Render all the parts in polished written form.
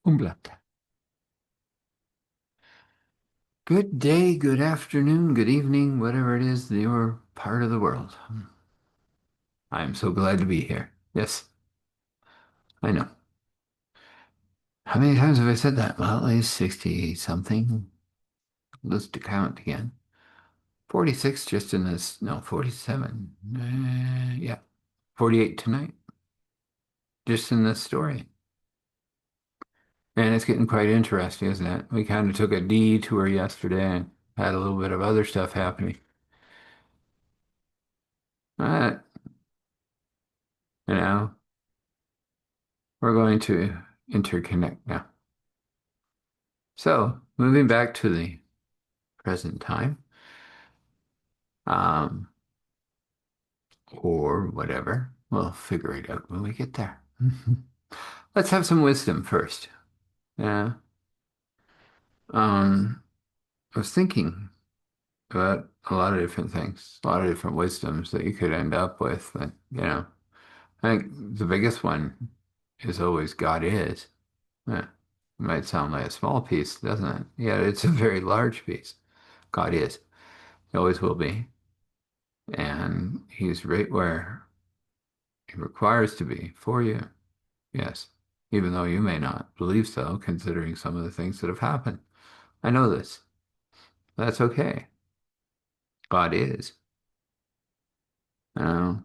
Umlaut. Good day, good afternoon, good evening, whatever it is in your part of the world. I am so glad to be here. Yes, I know. How many times have I said that? Well, at least 60 something. Let's to count again. 46 just in this, no, 47. Yeah, 48 tonight, just in this story. And it's getting quite interesting, isn't it? We kind of took a detour yesterday and had a little bit of other stuff happening. But, you know, we're going to interconnect now. So, moving back to the present time, um, or whatever, we'll figure it out when we get there. Let's have some wisdom first. Yeah. I was thinking about a lot of different things, a lot of different wisdoms that you could end up with. I think the biggest one is always God is. Yeah. It might sound like a small piece, doesn't it? Yeah, it's a very large piece. God is. He always will be. And he's right where he requires to be for you. Yes. Even though you may not believe so, considering some of the things that have happened. I know this. That's okay. God is. Now,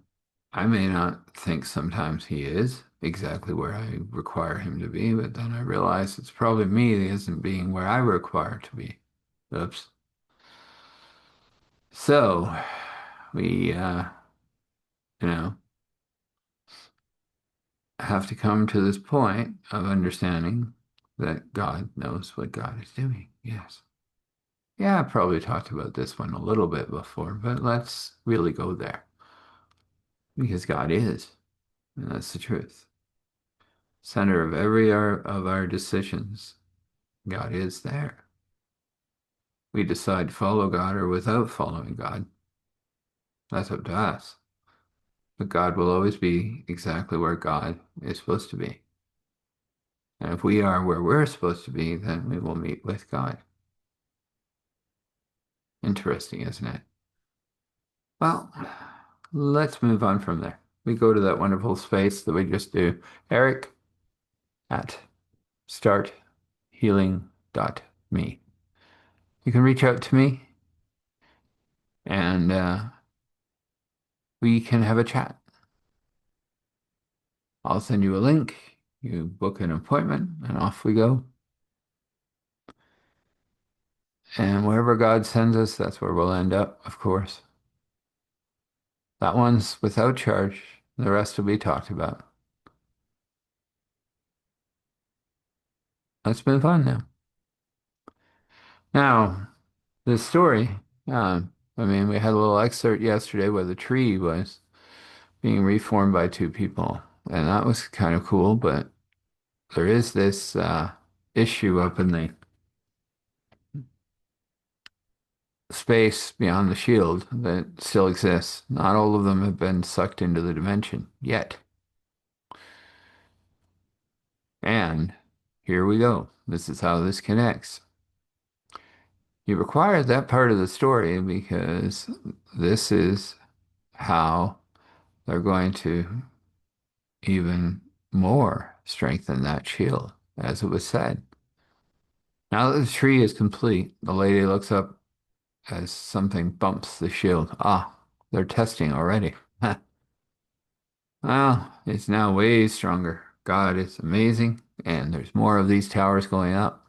I may not think sometimes he is exactly where I require him to be, but then I realize it's probably me that isn't being where I require to be. Oops. So, we, you know, have to come to this point of understanding that God knows what God is doing. Yes. Yeah, I probably talked about this one a little bit before, but let's really go there because God is, and that's the truth. Center of every of our decisions, God is there. We decide to follow God or without following God. That's up to us. But God will always be exactly where God is supposed to be. And if we are where we're supposed to be, then we will meet with God. Interesting, isn't it? Well, let's move on from there. We go to that wonderful space that we just do. Eric at starthealing.me. You can reach out to me and we can have a chat. I'll send you a link. You book an appointment and off we go. And wherever God sends us, that's where we'll end up, of course. That one's without charge. The rest will be talked about. Let's move on now. Now, the story, we had a little excerpt yesterday where the tree was being reformed by two people, and that was kind of cool, but there is this issue up in the space beyond the shield that still exists. Not all of them have been sucked into the dimension yet. And here we go. This is how this connects. You required that part of the story because this is how they're going to even more strengthen that shield, as it was said. Now that the tree is complete, the lady looks up as something bumps the shield. Ah, they're testing already. Well, it's now way stronger. God is amazing, and there's more of these towers going up.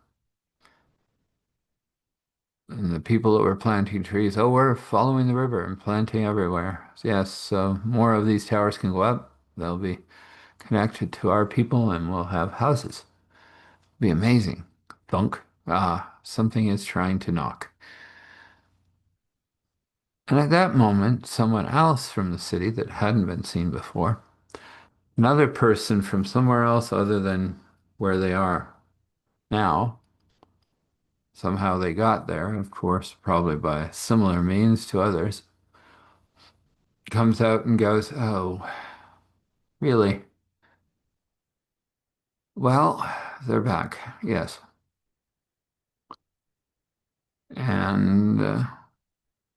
And the people that were planting trees, oh, we're following the river and planting everywhere. Yes, so more of these towers can go up. They'll be connected to our people, and we'll have houses. Be amazing. Thunk. Ah, something is trying to knock. And at that moment, someone else from the city that hadn't been seen before, another person from somewhere else other than where they are now, somehow they got there, of course, probably by similar means to others, comes out and goes, "Oh, really? Well, they're back. Yes. And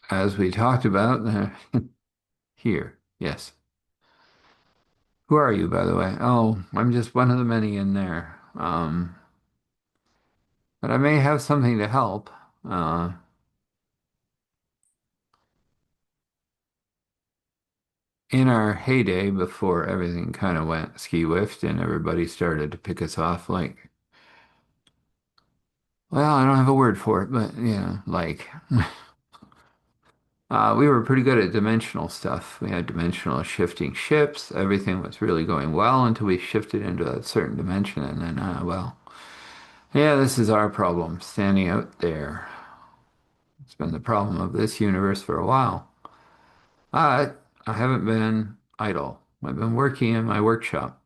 as we talked about, here. Yes. Who are you, by the way? Oh, I'm just one of the many in there. But I may have something to help. Uh, in our heyday, before everything kind of went ski-whiffed and everybody started to pick us off like, well, I don't have a word for it, but like we were pretty good at dimensional stuff. We had dimensional shifting ships. Everything was really going well until we shifted into a certain dimension, and then, well, yeah, this is our problem, standing out there. It's been the problem of this universe for a while. I haven't been idle. I've been working in my workshop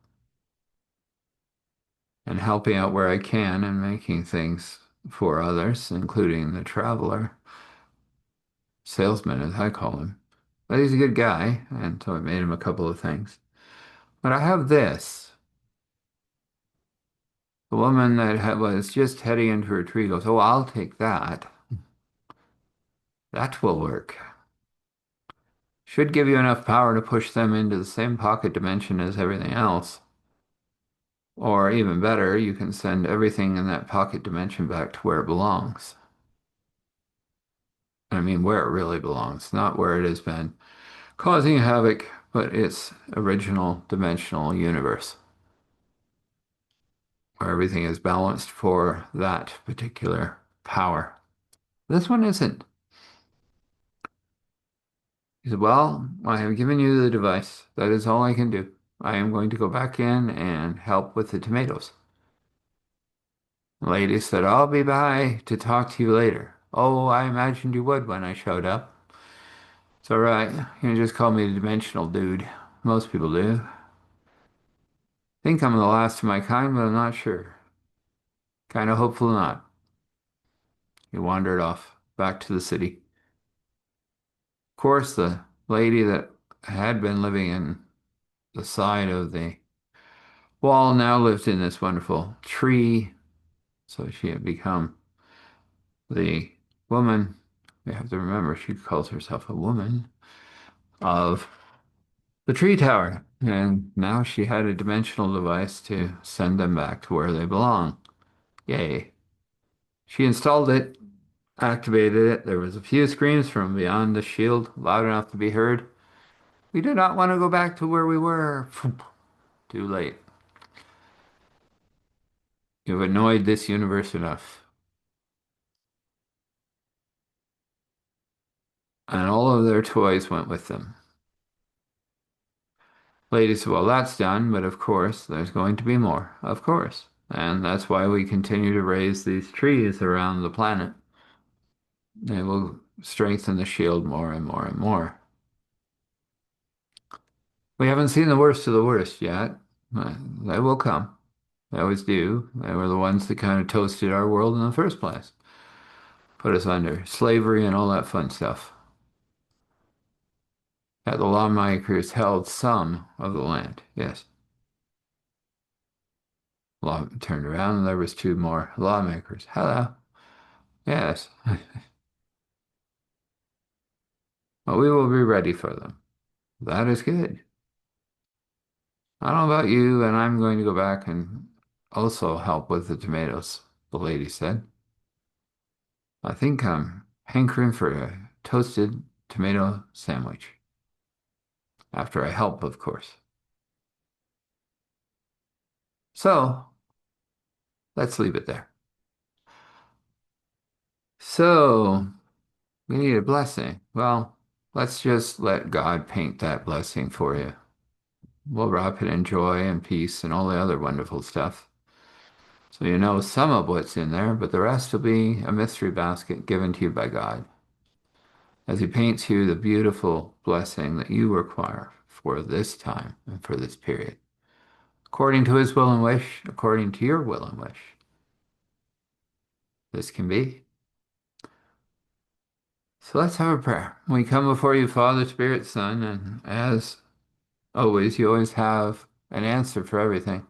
and helping out where I can and making things for others, including the traveler, salesman, as I call him. But he's a good guy, and so I made him a couple of things. But I have this. The woman that was just heading into her tree goes, "Oh, I'll take that. That will work. Should give you enough power to push them into the same pocket dimension as everything else. Or even better, you can send everything in that pocket dimension back to where it belongs. I mean, where it really belongs, not where it has been causing havoc, but its original dimensional universe, where everything is balanced for that particular power. This one isn't. He said, "Well, I have given you the device. That is all I can do. I am going to go back in and help with the tomatoes." The lady said, "I'll be by to talk to you later." "Oh, I imagined you would when I showed up." "It's all right. You can just call me the dimensional dude. Most people do. Think I'm the last of my kind, but I'm not sure. Kind of hopeful not." He wandered off back to the city. Of course, the lady that had been living in the side of the wall now lived in this wonderful tree. So she had become the woman. We have to remember she calls herself a woman of the tree tower. And now she had a dimensional device to send them back to where they belong. Yay. She installed it, activated it. There was a few screams from beyond the shield, loud enough to be heard. "We do not want to go back to where we were." Too late. You've annoyed this universe enough. And all of their toys went with them. Lady said, "Well, that's done, but of course, there's going to be more. Of course. And that's why we continue to raise these trees around the planet. They will strengthen the shield more and more and more. We haven't seen the worst of the worst yet. They will come. They always do. They were the ones that kind of toasted our world in the first place, put us under slavery and all that fun stuff. That the lawmakers held some of the land. Yes. Law turned around and there was two more lawmakers. Hello. Yes. Well, we will be ready for them. That is good. I don't know about you, and I'm going to go back and also help with the tomatoes, the lady said. I think I'm hankering for a toasted tomato sandwich. After I help, of course. So let's leave it there. So we need a blessing. Well, let's just let God paint that blessing for you. We'll wrap it in joy and peace and all the other wonderful stuff. So you know some of what's in there, but the rest will be a mystery basket given to you by God as He paints you the beautiful blessing that you require for this time and for this period, according to His will and wish, according to your will and wish. This can be. So let's have a prayer. We come before you, Father, Spirit, Son, and as always, you always have an answer for everything.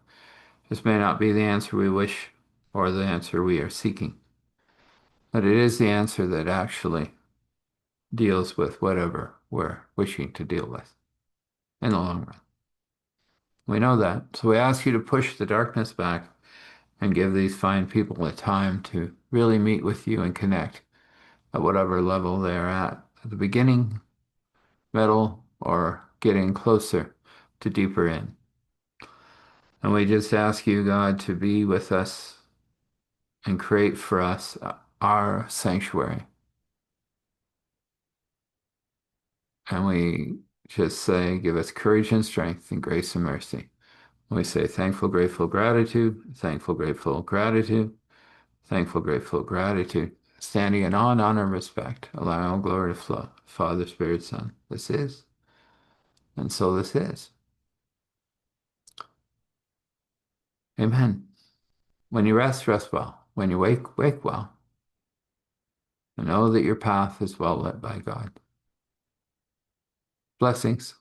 This may not be the answer we wish or the answer we are seeking, but it is the answer that actually deals with whatever we're wishing to deal with in the long run. We know that. So we ask you to push the darkness back and give these fine people a time to really meet with you and connect at whatever level they're at the beginning, middle, or getting closer to deeper in. And we just ask you, God, to be with us and create for us our sanctuary. And we just say, give us courage and strength and grace and mercy. We say thankful, grateful, gratitude, thankful, grateful, gratitude, thankful, grateful, gratitude, standing in awe and honor and respect, allowing all glory to flow. Father, Spirit, Son, this is, and so this is. Amen. When you rest, rest well. When you wake, wake well. And know that your path is well lit by God. Blessings.